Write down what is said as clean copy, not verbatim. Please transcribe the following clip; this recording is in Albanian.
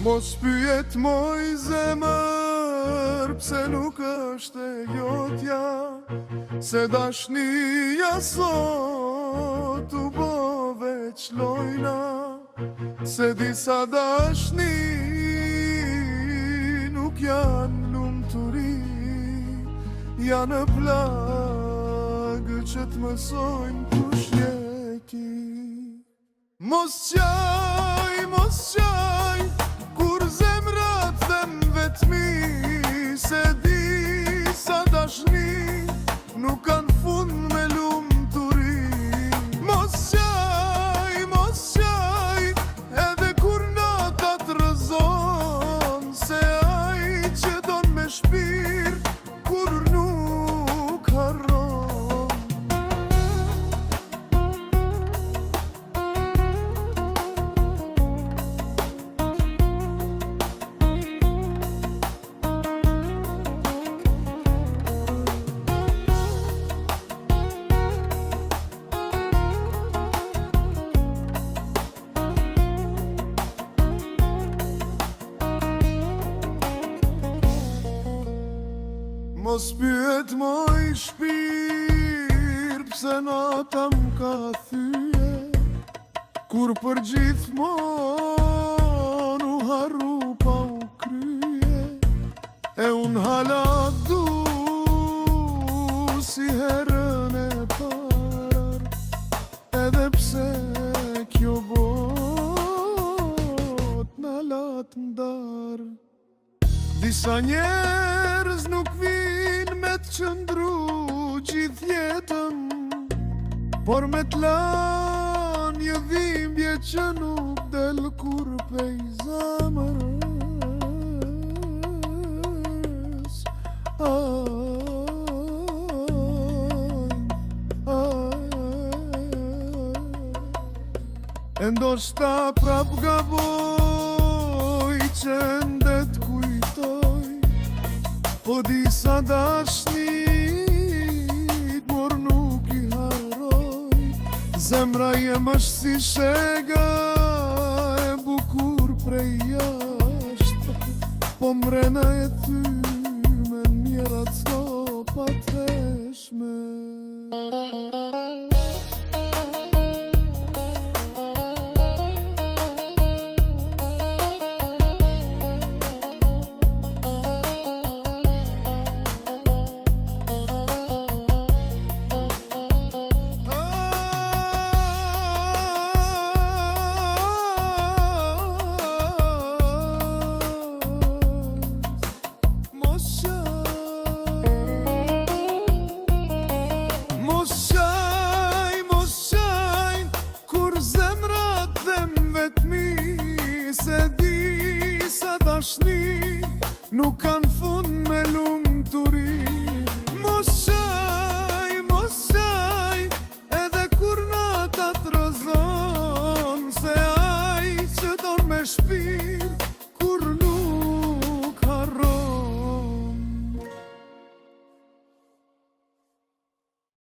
Mos pyet moj zemër, pse nuk është e jotja, se dashnia sot u bo veç lojna, se disa dashni nuk janë lumturi, janë plagë që të mësojnë kush je ti. Mos qaj, kur zemrat them vetmi, se di sa dashni nuk kanë fund me lumturi. Mos qaj, edhe kur nata të rëzon, se ai që don me shpir, kur nuk harron. Mos pyet moj shpirt, pse nata m'ka thyje, kur për gjithmon u harru pa u krye, e unë hala du si herën e par, edhe pse kjo bot na lat ndar. Disa njerëz nuk vinë me të qëndru gjithë jetën, por me t'lan një dhimbje që nuk del kur pej zamërës. E ndoshta prap gaboj që ndet kujtoj, po disa dashnit mor nuk i harroj. Zemra jem është si shega e bukur prej jashtë, po mrena e ty me mjerat copat heshme. Se di sa dashni nuk kanë